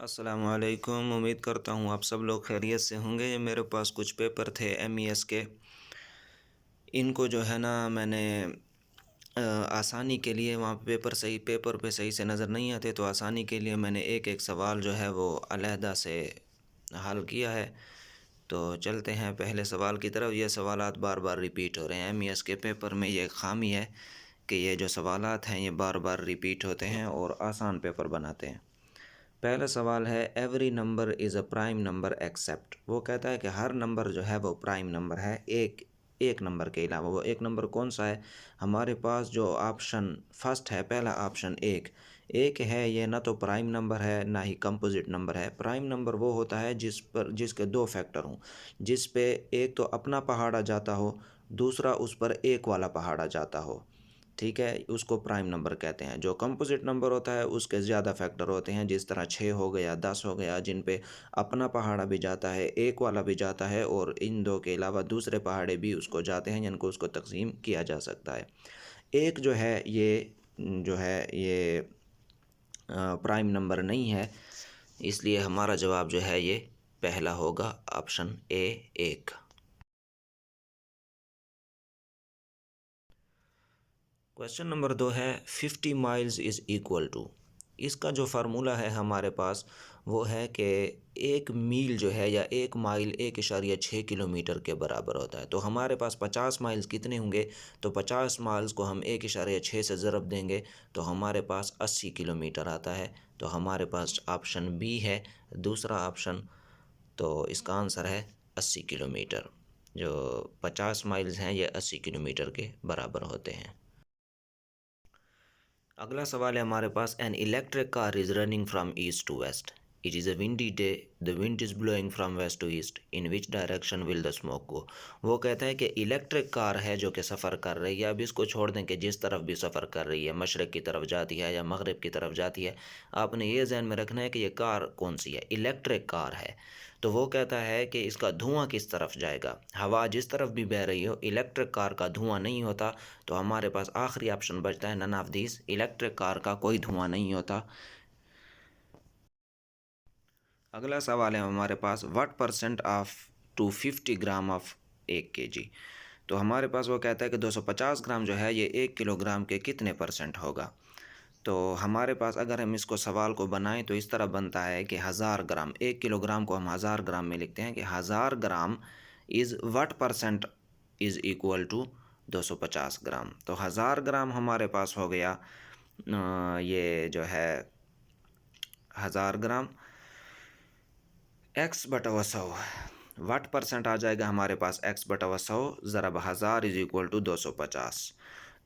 अस्सलामुअलैकुम। उम्मीद करता हूँ आप सब लोग खैरियत से होंगे। ये मेरे पास कुछ पेपर थे एमईएस के। इनको जो है ना मैंने आसानी के लिए वहाँ पेपर पे सही से नज़र नहीं आते, तो आसानी के लिए मैंने एक एक सवाल जो है वो अलहदा से हल किया है। तो चलते हैं पहले सवाल की तरफ। ये सवालात बार बार रिपीट हो रहे हैं। एमईएस के पेपर में ये खामी है कि ये जो सवालात हैं ये बार बार रिपीट होते हैं और आसान पेपर बनाते हैं। पहला सवाल है, every number is a prime number except. वो कहता है कि हर नंबर जो है वो प्राइम नंबर है एक एक नंबर के अलावा। वो एक नंबर कौन सा है? हमारे पास जो ऑप्शन फर्स्ट है, पहला ऑप्शन एक एक है। ये ना तो प्राइम नंबर है ना ही कंपोजिट नंबर है। प्राइम नंबर वो होता है जिसके दो फैक्टर हों, जिस पे एक तो अपना पहाड़ा जाता हो, दूसरा उस पर एक वाला पहाड़ा जाता हो। ठीक है, उसको प्राइम नंबर कहते हैं। जो कंपोजिट नंबर होता है उसके ज़्यादा फैक्टर होते हैं, जिस तरह 6 हो गया, 10 हो गया, जिन पे अपना पहाड़ा भी जाता है, एक वाला भी जाता है और इन दो के अलावा दूसरे पहाड़े भी उसको जाते हैं, जिनको उसको तकसीम किया जा सकता है। एक जो है ये प्राइम नंबर नहीं है, इसलिए हमारा जवाब जो है ये पहला होगा, ऑप्शन ए एक। क्वेश्चन नंबर 2 है, 50 माइल्स इज़ इक्वल टू। इसका जो फार्मूला है हमारे पास वो है कि एक मील जो है या एक माइल 1.6 किलोमीटर के बराबर होता है। तो हमारे पास 50 माइल्स कितने होंगे? तो 50 माइल्स को हम 1.6 से ज़रब देंगे तो हमारे पास 80 किलोमीटर आता है। तो हमारे पास ऑप्शन बी है, दूसरा ऑप्शन। तो इसका आंसर है 80 किलोमीटर। जो 50 माइल्स हैं ये 80 किलोमीटर के बराबर होते हैं। अगला सवाल है हमारे पास, an electric car is running from east to west. It is a windy day, the wind is blowing from west to east, in which direction will the smoke go. वो कहता है कि इलेक्ट्रिक कार है जो कि सफ़र कर रही है। अब इसको छोड़ दें कि जिस तरफ भी सफ़र कर रही है, मशरक़ की तरफ जाती है या मगरिब की तरफ जाती है, आपने ये जहन में रखना है कि ये कार कौन सी है, इलेक्ट्रिक कार है। तो वो कहता है कि इसका धुआं किस तरफ जाएगा। हवा जिस तरफ भी बह रही हो, इलेक्ट्रिक कार का धुआं नहीं होता। तो हमारे पास आखिरी ऑप्शन बचता है, none of this, electric car का कोई धुआं नहीं होता। अगला सवाल है हमारे पास, what percent of 250 gram of 1 kg। तो हमारे पास वो कहता है कि 250 ग्राम जो है ये 1 किलोग्राम के कितने परसेंट होगा। तो हमारे पास अगर हम इसको सवाल को बनाएं तो इस तरह बनता है कि 1000 ग्राम, 1 किलोग्राम को हम 1000 ग्राम में लिखते हैं कि 1000 gram is what percent is equal to 250 gram. तो 1000 ग्राम हमारे पास हो गया ये जो है 1000 ग्राम एक्स बटा व 100। वाट परसेंट आ जाएगा हमारे पास एक्स बटा व 100 ज़रब 1000 इज इक्वल टू 250।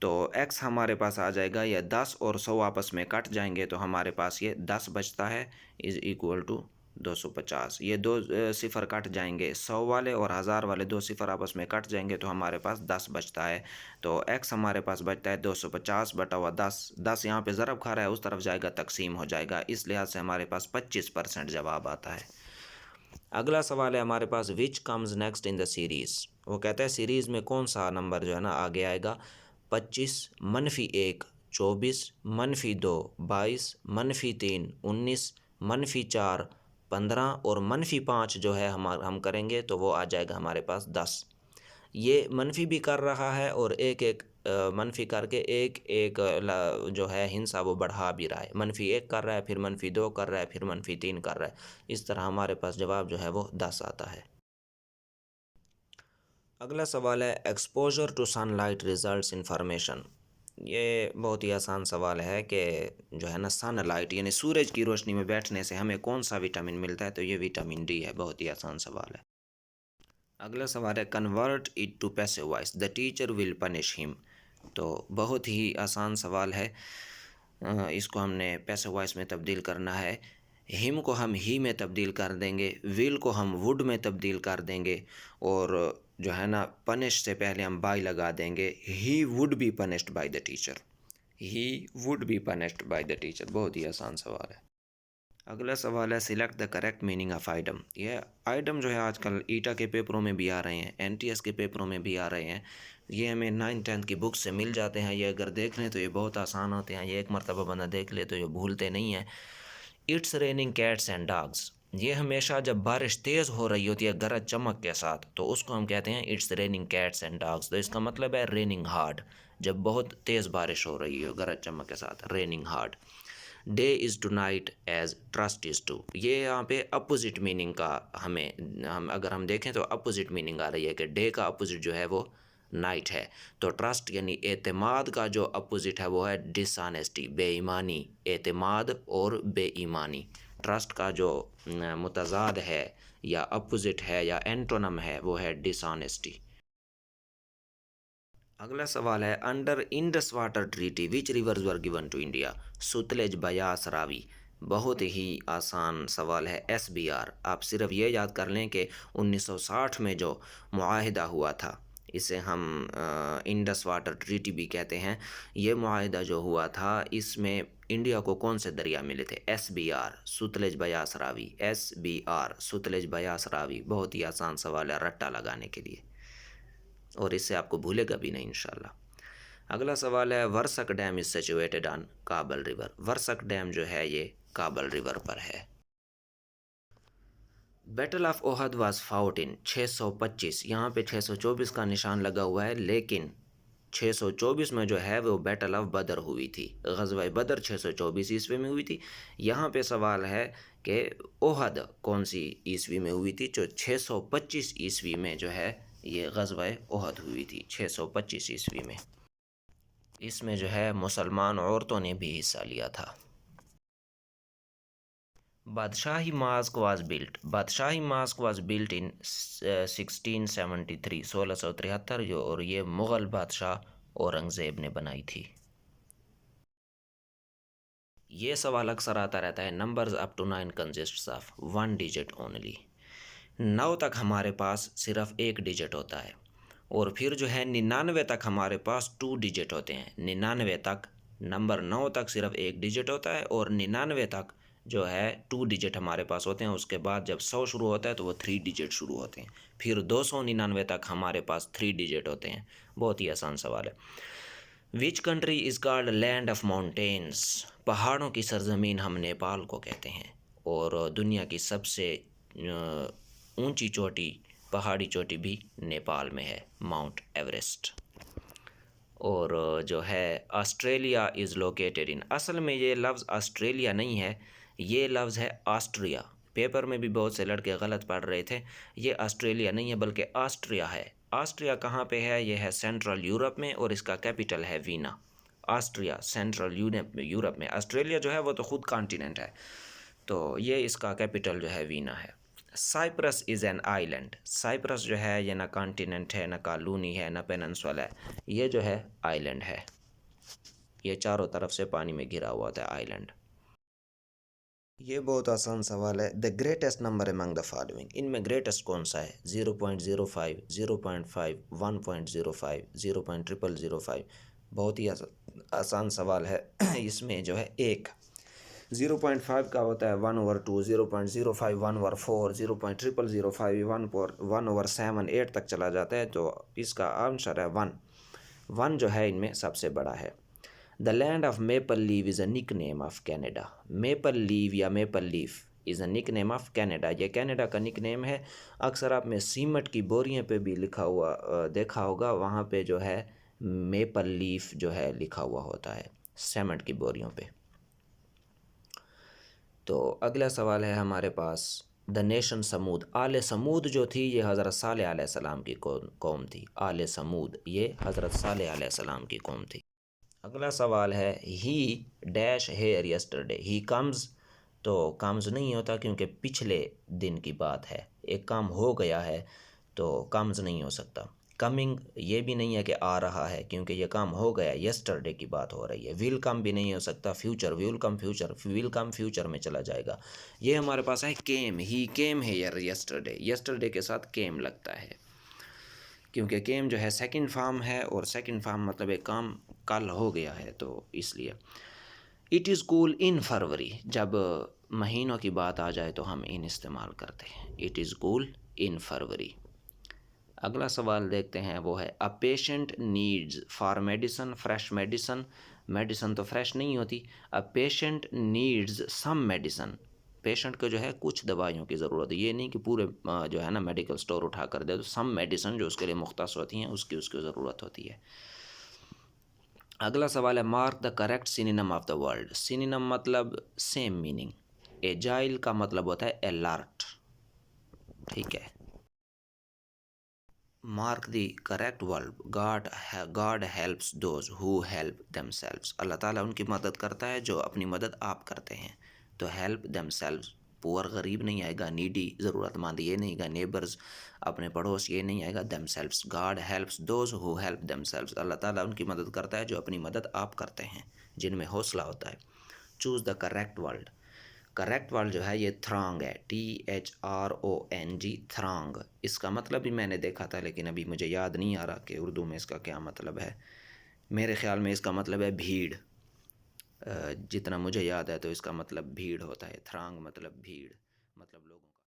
तो एक्स हमारे पास आ जाएगा, या 10 और 100 आपस में कट जाएंगे तो हमारे पास ये 10 बचता है, इज़ इक्वल टू 250। ये दो सिफ़र कट जाएंगे, 100 वाले और 1000 वाले दो सिफ़र आपस में कट जाएंगे तो हमारे पास 10 बचता है। तो एक्स हमारे पास बचता है 250 बटा हुआ 10। 10 यहाँ पे ज़रब खा रहा है, उस तरफ जाएगा, तकसीम हो जाएगा। इस लिहाज से हमारे पास 25% जवाब आता है। अगला सवाल है हमारे पास, which comes next in the series. वो कहता है सीरीज़ में कौन सा नंबर जो है ना आगे आएगा। 25, -1 24, -2 22, -3 19, -4 15 और -5 जो है हम करेंगे तो वो आ जाएगा हमारे पास 10। ये मनफी भी कर रहा है और एक एक मनफी करके एक एक जो है हिंसा वो बढ़ा भी रहा है। -1 कर रहा है, फिर -2 कर रहा है, फिर -3 कर रहा है। इस तरह हमारे पास जवाब जो है वो 10 आता है। अगला सवाल है, exposure to sunlight results information. ये बहुत ही आसान सवाल है कि जो है ना सनलाइट यानी सूरज की रोशनी में बैठने से हमें कौन सा विटामिन मिलता है। तो ये विटामिन डी है। बहुत ही आसान सवाल है। अगला सवाल है, convert it to passive voice, the teacher will punish him. तो बहुत ही आसान सवाल है। इसको हमने पैसिव वॉइस में तब्दील करना है। हिम को हम ही में तब्दील कर देंगे, विल को हम वुड में तब्दील कर देंगे, और जो है ना पनिश से पहले हम बाय लगा देंगे। He would be punished by the teacher. He would be punished by the teacher. बहुत ही आसान सवाल है। अगला सवाल है, select the correct meaning of item. ये आइटम जो है आजकल ईटा के पेपरों में भी आ रहे हैं, एनटीएस के पेपरों में भी आ रहे हैं। ये हमें 9th-10th की बुक से मिल जाते हैं। ये अगर देख लें तो ये बहुत आसान होते हैं। ये एक मरतबा बंदा देख ले तो ये भूलते नहीं हैं। It's raining cats and dogs, ये हमेशा जब बारिश तेज़ हो रही होती है गरज चमक के साथ तो उसको हम कहते हैं it's raining cats and dogs. तो इसका मतलब है रेनिंग हार्ड, जब बहुत तेज़ बारिश हो रही हो गरज चमक के साथ, raining hard. Day is to night as trust is to, ये यहाँ पे अपोजिट मीनिंग का हम अगर हम देखें तो अपोजिट मीनिंग आ रही है कि डे का अपोजिट जो है वो नाइट है। तो ट्रस्ट यानी एतमाद का जो अपोजिट है वो है डिसऑनेस्टी, बेईमानी। एतमाद और बेईमानी, ट्रस्ट का जो मुतज़ाद है या अपोजिट है या एंटोनम है वो है डिसऑनेस्टी। अगला सवाल है under Indus water treaty which rivers were given to India, Sutlej, Beas, Ravi. बहुत ही आसान सवाल है, SBR। आप सिर्फ ये याद कर लें कि 1960 में जो मुआहिदा हुआ था, इसे हम इंडस वाटर ट्रीटी भी कहते हैं। ये मुआहिदा जो हुआ था इसमें इंडिया को कौन से दरिया मिले थे? SBR, सुतलेज, बयास, रावी। SBR, सुतलेज, बयास, रावी। बहुत ही आसान सवाल है रट्टा लगाने के लिए, और इससे आपको भूलेगा भी नहीं इंशाल्लाह। अगला सवाल है Warsak dam is situated on Kabul river. Warsak dam जो है ये काबल रिवर पर है। Battle of Uhud was fought in 625, यहाँ पे 624 का निशान लगा हुआ है, लेकिन 624 में जो है वो बैटल ऑफ बदर हुई थी। ग़ज़वा बदर 624 ईस्वी में हुई थी। यहाँ पे सवाल है कि ओहद कौन सी ईस्वी में हुई थी? जो 625 ईस्वी में जो है ये ग़ज़वा ओहद हुई थी, 625 ईस्वी में। इसमें जो है मुसलमान औरतों ने भी हिस्सा लिया था। Badshahi mosque was built, Badshahi mosque was built in 1673, 1673 जो, और ये मुग़ल बादशाह औरंगज़ेब ने बनाई थी। ये सवाल अक्सर आता रहता है, numbers up to 9 consists of 1 digit only. 9 तक हमारे पास सिर्फ 1 डिजिट होता है, और फिर जो है 99 तक हमारे पास 2 डिजिट होते हैं। 99 तक, नंबर 9 तक सिर्फ 1 डिजिट होता है, और 99 तक जो है 2 डिजिट हमारे पास होते हैं। उसके बाद जब 100 शुरू होता है तो वो 3 डिजिट शुरू होते हैं। फिर 299 तक हमारे पास 3 डिजिट होते हैं। बहुत ही आसान सवाल है। Which country is called land of mountains, पहाड़ों की सरजमीन हम नेपाल को कहते हैं, और दुनिया की सबसे ऊंची चोटी, पहाड़ी चोटी भी नेपाल में है, माउंट एवरेस्ट। और जो है ऑस्ट्रेलिया इज़ लोकेटेड इन, असल में ये लफ्ज़ ऑस्ट्रेलिया नहीं है, ये लफ्ज़ है ऑस्ट्रिया। पेपर में भी बहुत से लड़के गलत पढ़ रहे थे, ये ऑस्ट्रेलिया नहीं है बल्कि ऑस्ट्रिया है। ऑस्ट्रिया कहाँ पे है? ये है सेंट्रल यूरोप में, और इसका कैपिटल है वीना। ऑस्ट्रिया सेंट्रल यूरोप में। ऑस्ट्रेलिया जो है वो तो खुद कॉन्टिनेंट है, तो ये इसका कैपिटल जो है वीना है। Cyprus is an island, Cyprus जो है ये ना कॉन्टिनेंट है, ना कॉलोनी है, ना पेनिनसुला है, ये जो है आइलैंड है। ये चारों तरफ से पानी में घिरा हुआ होता है आइलैंड। ये बहुत आसान सवाल है। The greatest number among the following, इनमें ग्रेटेस्ट कौन सा है? 0.05, 0.5, 1.05, 0.0005। बहुत ही आसान सवाल है। इसमें जो है एक 0.5 का होता है 1/2, 0.05 1/4, 0.0005 1/7, 8 तक चला जाता है, तो इसका आंसर है 1। 1 जो है इनमें सबसे बड़ा है। The land of maple leave is a nickname of Canada, maple leave या maple leaf is a nickname of Canada, ये कैनेडा का निक नेम है। अक्सर आपने सीमेंट की बोरियों पे भी लिखा हुआ देखा होगा, वहाँ पे जो है मेपल लीफ जो है लिखा हुआ होता है सीमेंट की बोरियों पे। तो अगला सवाल है हमारे पास, द नेशन समूद, आले समूद जो थी ये हज़रत सालेह अलैहिस्सलाम की कौम थी। आले समूद ये हज़रत सालेह अलैहिस्सलाम की कौम थी। अगला सवाल है he dash here yesterday, he comes, तो कम्स नहीं होता क्योंकि पिछले दिन की बात है, एक काम हो गया है तो कम्स नहीं हो सकता। कमिंग ये भी नहीं है कि आ रहा है, क्योंकि ये काम हो गया, यस्टरडे की बात हो रही है। विल कम भी नहीं हो सकता, फ्यूचर, विल कम फ्यूचर में चला जाएगा। ये हमारे पास है केम, ही केम हेयर यस्टरडे, यस्टरडे के साथ केम लगता है, क्योंकि केम जो है सेकंड फॉर्म है, और सेकंड फॉर्म मतलब एक काम कल हो गया है, तो इसलिए। इट इज़ कूल इन फरवरी, जब महीनों की बात आ जाए तो हम इन इस्तेमाल करते हैं, it is cool in February. अगला सवाल देखते हैं, वो है a patient needs for medicine fresh medicine. Medicine तो फ्रेश नहीं होती। A patient needs some medicine, patient को जो है कुछ दवाइयों की ज़रूरत है, ये नहीं कि पूरे जो है ना मेडिकल स्टोर उठा कर दे, तो सम मेडिसन जो उसके लिए मुख्तस होती हैं उसकी उसकी ज़रूरत होती है। अगला सवाल है mark the correct synonym of the word. Synonym मतलब सेम मीनिंग। एजाइल का मतलब होता है अलर्ट, ठीक है। Mark the correct word, God helps those who help themselves. Allah ताला उनकी मदद करता है जो अपनी मदद आप करते हैं। तो हेल्प देमसेल्व्स, पुअर गरीब नहीं आएगा, नीडी ज़रूरतमंद ये नहीं आएगा, नेबर्स अपने पड़ोस ये नहीं आएगा, themselves. God helps those who help themselves, Allah ताला उनकी मदद करता है जो अपनी मदद आप करते हैं, जिनमें हौसला होता है। Choose the correct word. Correct word जो है ये थ्रॉन्ग है, THRONG, थ्रॉन्ग। इसका मतलब भी मैंने देखा था लेकिन अभी मुझे याद नहीं आ रहा कि उर्दू में इसका क्या मतलब है। मेरे ख़्याल में इसका मतलब है भीड़। जितना मुझे याद है तो इसका मतलब भीड़ होता है, थ्रॉन्ग मतलब भीड़, मतलब लोगों का।